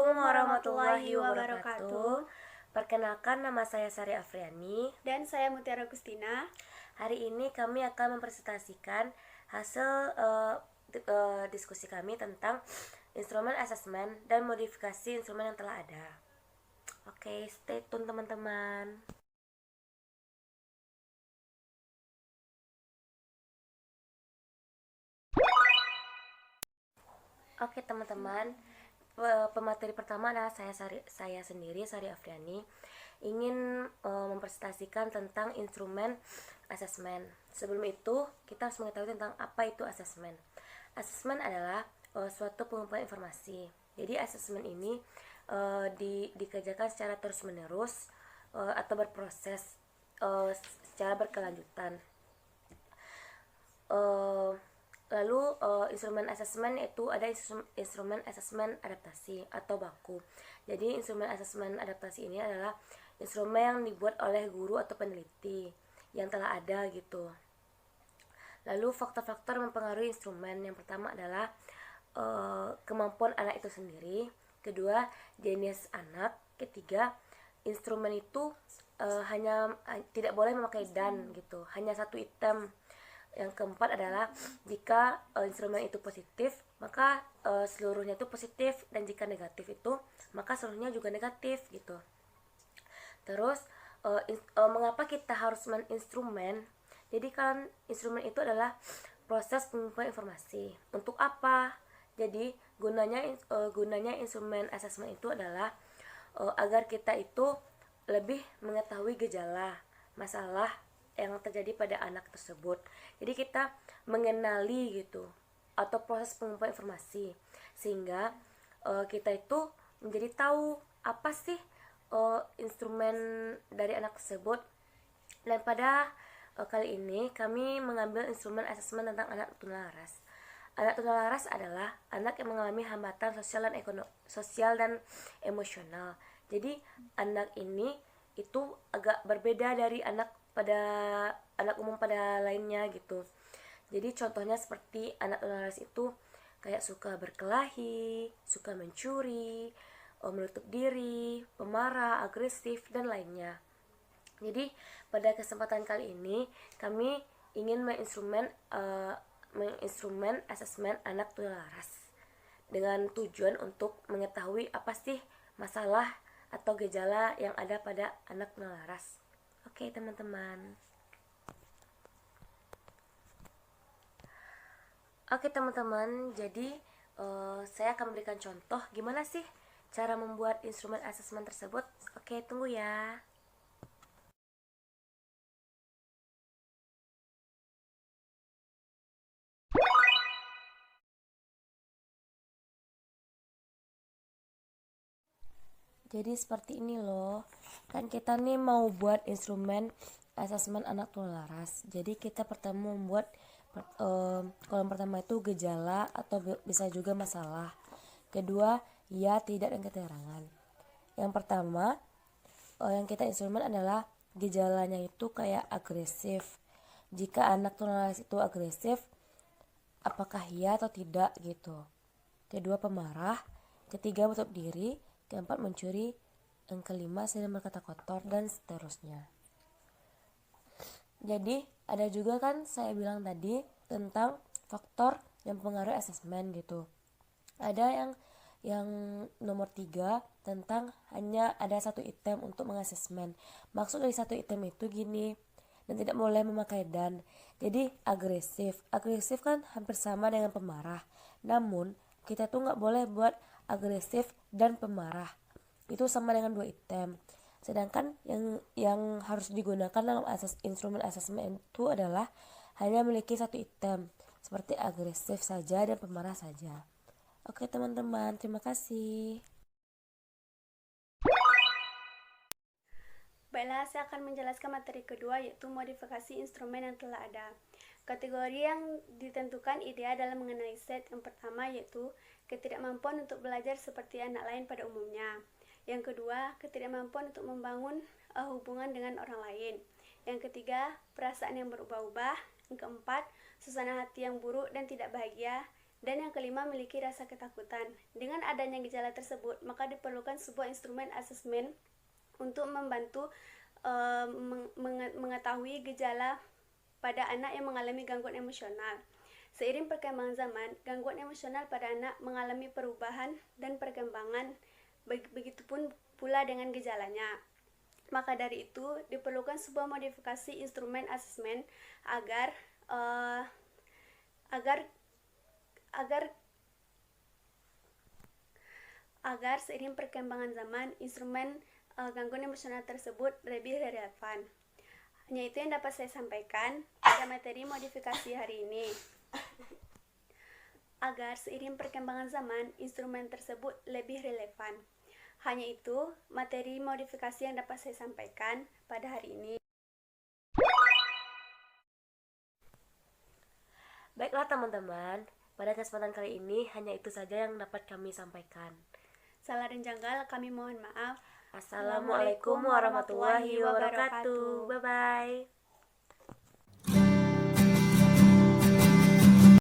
Assalamualaikum warahmatullahi wabarakatuh. Perkenalkan, nama saya Sari Afriani dan saya Mutiara Gustina. Hari ini kami akan mempresentasikan hasil diskusi kami tentang instrumen asesmen dan modifikasi instrumen yang telah ada. Oke, stay tune teman-teman. Oke teman-teman, pemateri pertama adalah saya sendiri, Sari Afriani, ingin mempresentasikan tentang instrumen asesmen. Sebelum itu, kita harus mengetahui tentang apa itu asesmen. Asesmen adalah suatu pengumpulan informasi. Jadi asesmen ini dikerjakan secara terus-menerus atau berproses secara berkelanjutan. Lalu instrumen asesmen itu ada instrumen asesmen adaptasi atau baku. Jadi instrumen asesmen adaptasi ini adalah instrumen yang dibuat oleh guru atau peneliti yang telah ada gitu. Lalu faktor-faktor mempengaruhi instrumen, yang pertama adalah kemampuan anak itu sendiri, kedua jenis anak, ketiga instrumen itu hanya tidak boleh memakai dan gitu, hanya satu item. Yang keempat adalah jika instrumen itu positif, maka seluruhnya itu positif, dan jika negatif itu maka seluruhnya juga negatif gitu. Terus mengapa kita harus menginstrumen? Jadi kan instrumen itu adalah proses pengumpulan informasi. Untuk apa? Jadi gunanya instrumen asesmen itu adalah agar kita itu lebih mengetahui gejala masalah yang terjadi pada anak tersebut. Jadi kita mengenali gitu, atau proses pengumpulan informasi, sehingga kita itu menjadi tahu apa sih instrumen dari anak tersebut. Dan pada kali ini kami mengambil instrumen asesmen tentang anak tunalaras. Anak tunalaras adalah anak yang mengalami hambatan sosial dan emosional. Jadi anak ini itu agak berbeda dari anak umum pada lainnya gitu. Jadi contohnya seperti anak tunalaras itu kayak suka berkelahi, suka mencuri, menutup diri, pemarah, agresif, dan lainnya. Jadi pada kesempatan kali ini kami ingin menginstrumen asesmen anak tunalaras dengan tujuan untuk mengetahui apa sih masalah atau gejala yang ada pada anak tunalaras. Oke teman-teman. Oke teman-teman, jadi saya akan memberikan contoh gimana sih cara membuat instrumen asesmen tersebut. Oke, tunggu ya. Jadi seperti ini loh, kan kita nih mau buat instrumen asesmen anak tunalaras. Jadi kita pertama membuat kolom pertama itu gejala atau bisa juga masalah. Kedua, ya, tidak, dan keterangan. Yang pertama yang kita instrumen adalah gejalanya itu kayak agresif. Jika anak tunalaras itu agresif, apakah ya atau tidak gitu. Kedua, pemarah. Ketiga, menutup diri. Keempat, mencuri. Yang kelima, sering berkata kotor, dan seterusnya. Jadi ada juga kan saya bilang tadi tentang faktor yang mempengaruhi asesmen gitu. Ada yang nomor 3 tentang hanya ada satu item untuk mengasesmen. Maksud dari satu item itu gini, dan tidak boleh memakai dan. Jadi agresif kan hampir sama dengan pemarah, namun kita tuh nggak boleh buat agresif dan pemarah, itu sama dengan dua item. Sedangkan yang harus digunakan dalam instrumen asesmen itu adalah hanya memiliki satu item, seperti agresif saja dan pemarah saja. Oke teman-teman, terima kasih. Baiklah, saya akan menjelaskan materi kedua, yaitu modifikasi instrumen yang telah ada. Kategori yang ditentukan ideal dalam mengenai set yang pertama yaitu ketidakmampuan untuk belajar seperti anak lain pada umumnya. Yang kedua, ketidakmampuan untuk membangun hubungan dengan orang lain. Yang ketiga, perasaan yang berubah-ubah. Yang keempat, suasana hati yang buruk dan tidak bahagia. Dan yang kelima, memiliki rasa ketakutan. Dengan adanya gejala tersebut, maka diperlukan sebuah instrumen asesmen untuk membantu mengetahui gejala pada anak yang mengalami gangguan emosional. Seiring perkembangan zaman, gangguan emosional pada anak mengalami perubahan dan perkembangan, begitupun pula dengan gejalanya. Maka dari itu, diperlukan sebuah modifikasi instrumen asesmen agar seiring perkembangan zaman, instrumen gangguan emosional tersebut lebih relevan. Hanya itu yang dapat saya sampaikan pada materi modifikasi hari ini. Agar seiring perkembangan zaman, instrumen tersebut lebih relevan. Hanya itu materi modifikasi yang dapat saya sampaikan pada hari ini. Baiklah teman-teman, pada kesempatan kali ini hanya itu saja yang dapat kami sampaikan. Salah dan janggal kami mohon maaf. Assalamualaikum warahmatullahi wabarakatuh. Bye-bye.